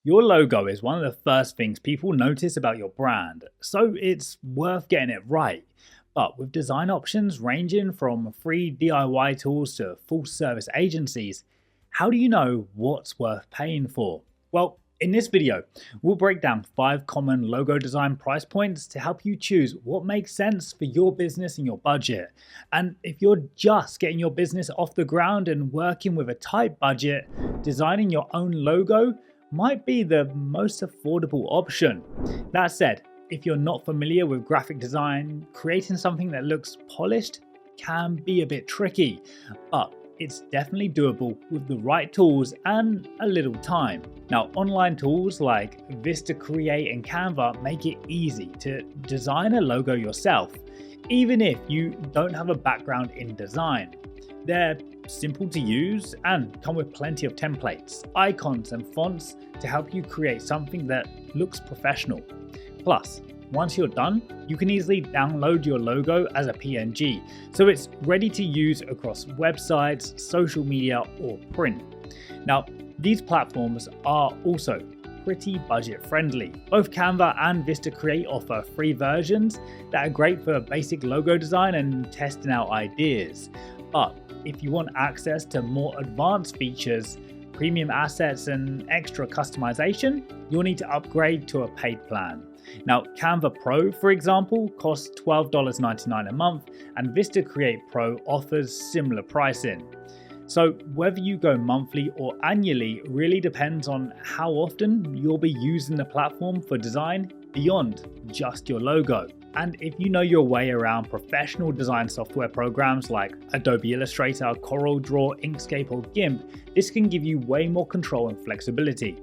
Your logo is one of the first things people notice about your brand, so it's worth getting it right. But with design options ranging from free DIY tools to full service agencies, how do you know what's worth paying for? Well, in this video, we'll break down 5 common logo design price points to help you choose what makes sense for your business and your budget. And if you're just getting your business off the ground and working with a tight budget, designing your own logo might be the most affordable option. That said, if you're not familiar with graphic design, creating something that looks polished can be a bit tricky, but it's definitely doable with the right tools and a little time. Now, online tools like Vista Create and Canva make it easy to design a logo yourself, even if you don't have a background in design. They're simple to use and come with plenty of templates, icons and fonts to help you create something that looks professional. Plus, once you're done, you can easily download your logo as a PNG, so it's ready to use across websites, social media, or print. Now, these platforms are also pretty budget friendly. Both Canva and Vista Create offer free versions that are great for basic logo design and testing out ideas. But if you want access to more advanced features, premium assets, and extra customization, you'll need to upgrade to a paid plan. Now, Canva Pro, for example, costs $12.99 a month, and Vista Create Pro offers similar pricing. So whether you go monthly or annually really depends on how often you'll be using the platform for design beyond just your logo. And if you know your way around professional design software programs like Adobe Illustrator, CorelDRAW, Inkscape, or GIMP, this can give you way more control and flexibility.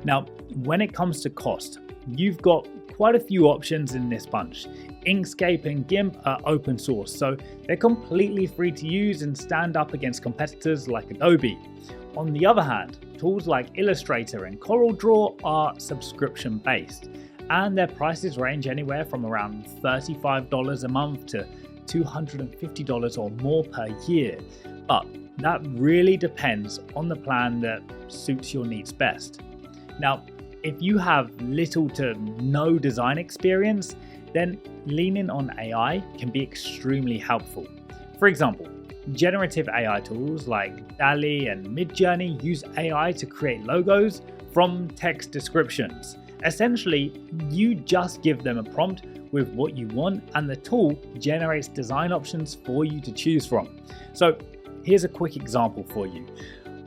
Now, when it comes to cost, you've got quite a few options in this bunch. Inkscape and GIMP are open source, so they're completely free to use and stand up against competitors like Adobe. On the other hand, tools like Illustrator and CorelDRAW are subscription based, and their prices range anywhere from around $35 a month to $250 or more per year. But that really depends on the plan that suits your needs best. Now, if you have little to no design experience, then leaning on AI can be extremely helpful. For example, generative AI tools like DALL-E and Midjourney use AI to create logos from text descriptions. Essentially, you just give them a prompt with what you want, and the tool generates design options for you to choose from. So here's a quick example for you,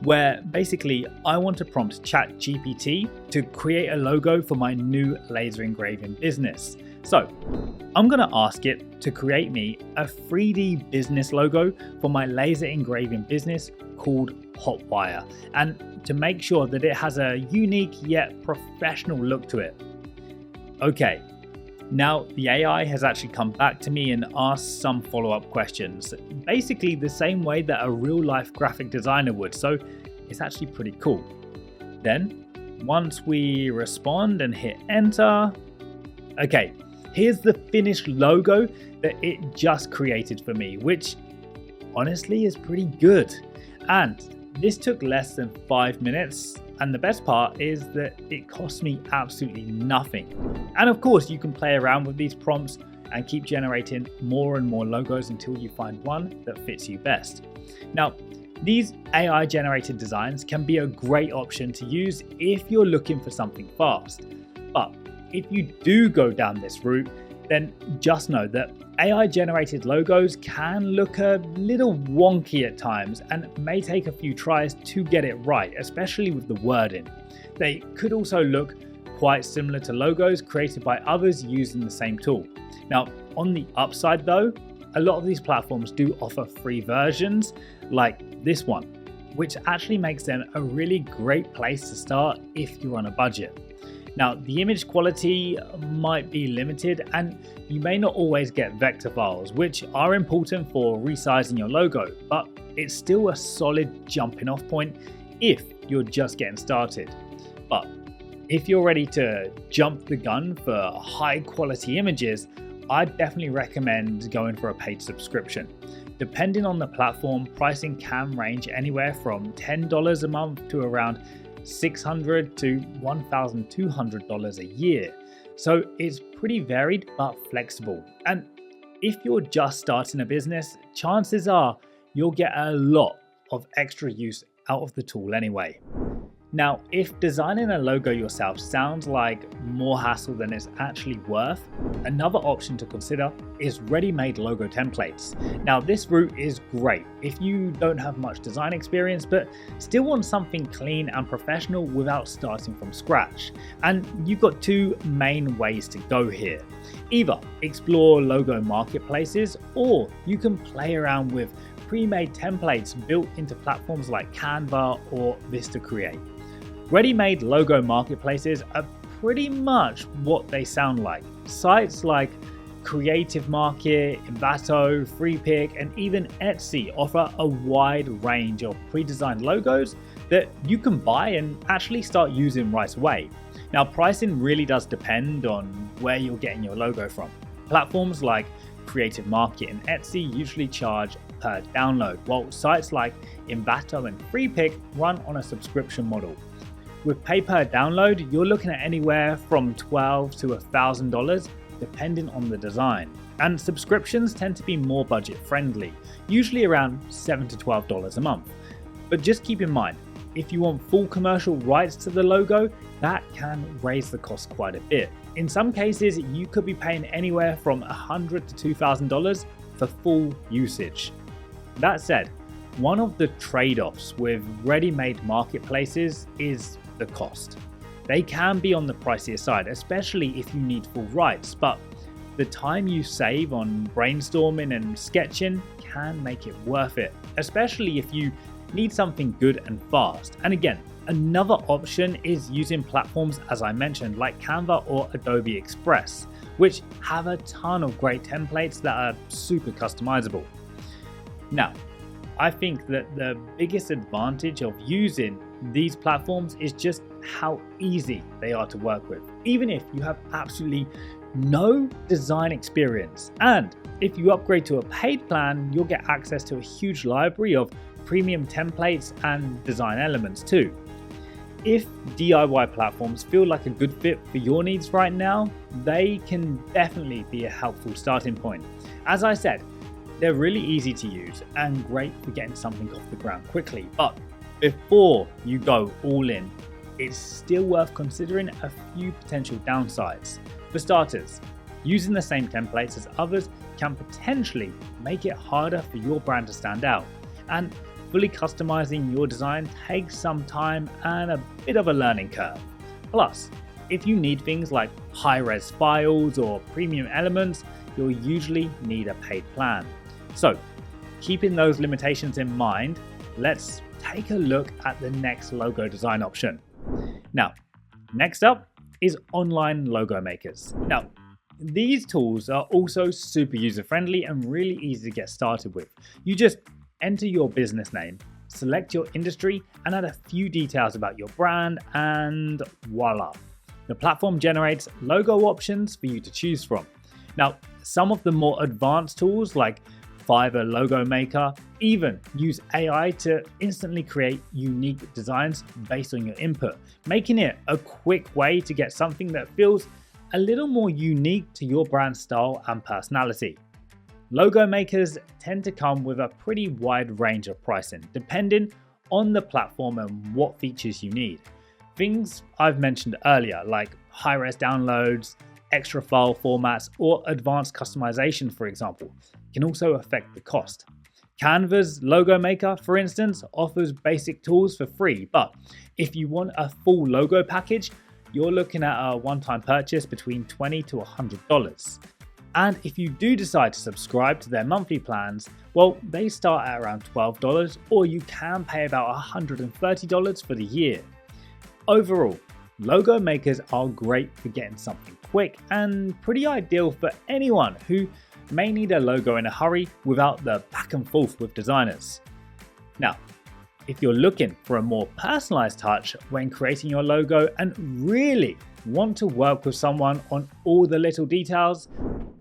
where basically I want to prompt ChatGPT to create a logo for my new laser engraving business. So I'm going to ask it to create me a 3D business logo for my laser engraving business called Hotwire, and to make sure that it has a unique yet professional look to it. Okay, now the AI has actually come back to me and asked some follow-up questions, basically the same way that a real-life graphic designer would, so it's actually pretty cool. Then, once we respond and hit enter, okay, here's the finished logo that it just created for me, which honestly is pretty good. And this took less than 5 minutes, and the best part is that it cost me absolutely nothing. And of course, you can play around with these prompts and keep generating more and more logos until you find one that fits you best. Now, these AI generated designs can be a great option to use if you're looking for something fast. But if you do go down this route, then just know that AI generated logos can look a little wonky at times and may take a few tries to get it right, especially with the wording. They could also look quite similar to logos created by others using the same tool. Now, on the upside though, a lot of these platforms do offer free versions like this one, which actually makes them a really great place to start if you're on a budget. Now, the image quality might be limited and you may not always get vector files, which are important for resizing your logo, but it's still a solid jumping off point if you're just getting started. But if you're ready to jump the gun for high quality images, I'd definitely recommend going for a paid subscription. Depending on the platform, pricing can range anywhere from $10 a month to around $600 to $1,200 a year. So it's pretty varied but flexible. And if you're just starting a business, chances are you'll get a lot of extra use out of the tool anyway. Now, if designing a logo yourself sounds like more hassle than it's actually worth, another option to consider is ready-made logo templates. Now, this route is great if you don't have much design experience but still want something clean and professional without starting from scratch. And you've got two main ways to go here. Either explore logo marketplaces, or you can play around with pre-made templates built into platforms like Canva or Vista Create. Ready-made logo marketplaces are pretty much what they sound like. Sites like Creative Market, Envato, Freepik, and even Etsy offer a wide range of pre-designed logos that you can buy and actually start using right away. Now, pricing really does depend on where you're getting your logo from. Platforms like Creative Market and Etsy usually charge per download, while sites like Envato and Freepik run on a subscription model. With pay per download, you're looking at anywhere from $12 to $1,000 depending on the design. And subscriptions tend to be more budget friendly, usually around $7 to $12 a month. But just keep in mind, if you want full commercial rights to the logo, that can raise the cost quite a bit. In some cases, you could be paying anywhere from $100 to $2,000 for full usage. That said, one of the trade-offs with ready-made marketplaces is the cost. They can be on the pricier side, especially if you need full rights, but the time you save on brainstorming and sketching can make it worth it, especially if you need something good and fast. And again, another option is using platforms, as I mentioned, like Canva or Adobe Express, which have a ton of great templates that are super customizable. Now, I think that the biggest advantage of using these platforms is just how easy they are to work with, even if you have absolutely no design experience. And if you upgrade to a paid plan, you'll get access to a huge library of premium templates and design elements too. If DIY platforms feel like a good fit for your needs right now, they can definitely be a helpful starting point. As I said, they're really easy to use and great for getting something off the ground quickly. But before you go all in, it's still worth considering a few potential downsides. For starters, using the same templates as others can potentially make it harder for your brand to stand out. And fully customizing your design takes some time and a bit of a learning curve. Plus, if you need things like high-res files or premium elements, you'll usually need a paid plan. So, keeping those limitations in mind, let's take a look at the next logo design option. Now, next up is online logo makers. Now, these tools are also super user-friendly and really easy to get started with. You just enter your business name, select your industry, and add a few details about your brand, and voila. The platform generates logo options for you to choose from. Now, some of the more advanced tools like Fiverr Logo Maker even use AI to instantly create unique designs based on your input, making it a quick way to get something that feels a little more unique to your brand style and personality. Logo makers tend to come with a pretty wide range of pricing, depending on the platform and what features you need. Things I've mentioned earlier, like high-res downloads, extra file formats, or advanced customization, for example, can also affect the cost. Canva's Logo Maker, for instance, offers basic tools for free, but if you want a full logo package, you're looking at a one-time purchase between $20 to $100. And if you do decide to subscribe to their monthly plans, well, they start at around $12, or you can pay about $130 for the year. Overall, logo makers are great for getting something quick and pretty ideal for anyone who may need a logo in a hurry without the back and forth with designers. Now, if you're looking for a more personalized touch when creating your logo and really want to work with someone on all the little details,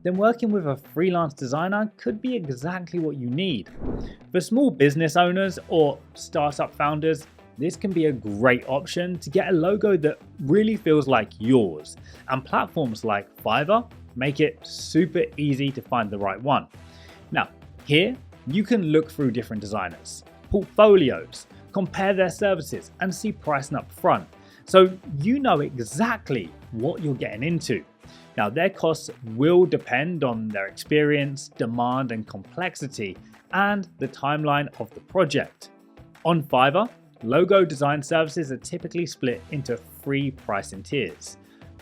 then working with a freelance designer could be exactly what you need. For small business owners or startup founders, this can be a great option to get a logo that really feels like yours, and platforms like Fiverr make it super easy to find the right one. Now, here you can look through different designers' portfolios, compare their services, and see pricing up front, so you know exactly what you're getting into. Now, their costs will depend on their experience, demand, and complexity, and the timeline of the project. On Fiverr, logo design services are typically split into 3 pricing tiers.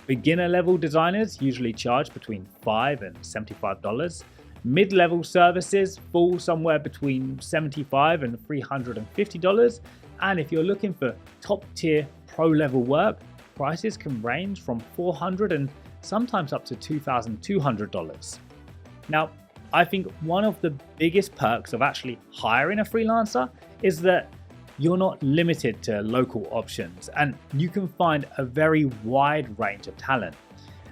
Beginner level designers usually charge between $5 and $75. Mid-level services fall somewhere between $75 and $350. And if you're looking for top tier pro level work, prices can range from $400 and sometimes up to $2,200. Now, I think one of the biggest perks of actually hiring a freelancer is that you're not limited to local options and you can find a very wide range of talent.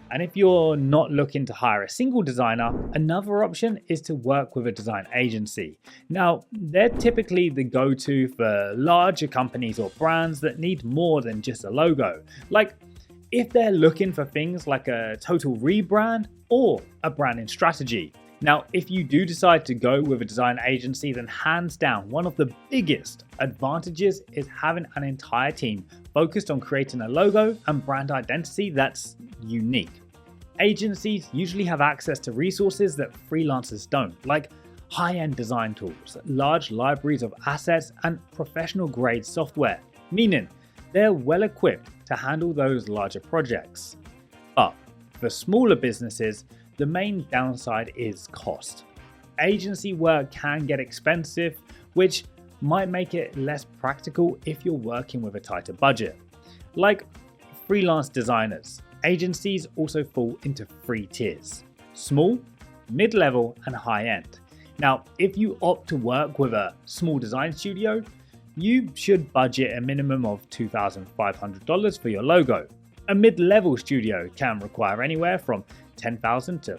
And if you're not looking to hire a single designer, another option is to work with a design agency. Now, they're typically the go-to for larger companies or brands that need more than just a logo. Like if they're looking for things like a total rebrand or a branding strategy. Now, if you do decide to go with a design agency, then hands down, one of the biggest advantages is having an entire team focused on creating a logo and brand identity that's unique. Agencies usually have access to resources that freelancers don't, like high-end design tools, large libraries of assets, and professional-grade software, meaning they're well equipped to handle those larger projects. But for smaller businesses, the main downside is cost. Agency work can get expensive, which might make it less practical if you're working with a tighter budget. Like freelance designers, agencies also fall into 3 tiers: small, mid-level, and high-end. Now, if you opt to work with a small design studio, you should budget a minimum of $2,500 for your logo. A mid-level studio can require anywhere from $10,000 to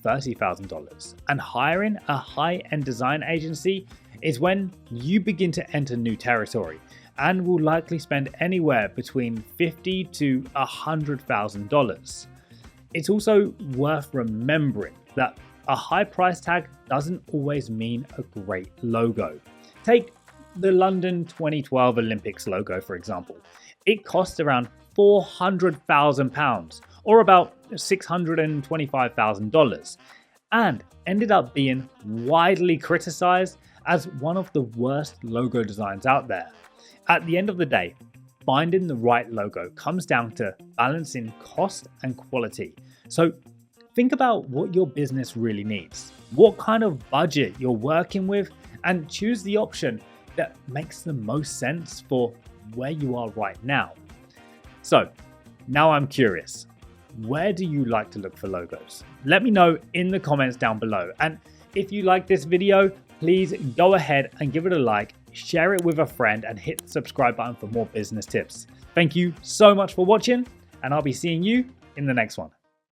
$30,000. And hiring a high-end design agency is when you begin to enter new territory and will likely spend anywhere between $50,000 to $100,000. It's also worth remembering that a high price tag doesn't always mean a great logo. Take the London 2012 Olympics logo, for example. It cost around £400,000 or about $625,000 and ended up being widely criticized as one of the worst logo designs out there. At the end of the day, finding the right logo comes down to balancing cost and quality. So think about what your business really needs, what kind of budget you're working with, and choose the option that makes the most sense for where you are right now. So now I'm curious, where do you like to look for logos? Let me know in the comments down below. And if you like this video, please go ahead and give it a like, share it with a friend, and hit the subscribe button for more business tips. Thank you so much for watching, and I'll be seeing you in the next one.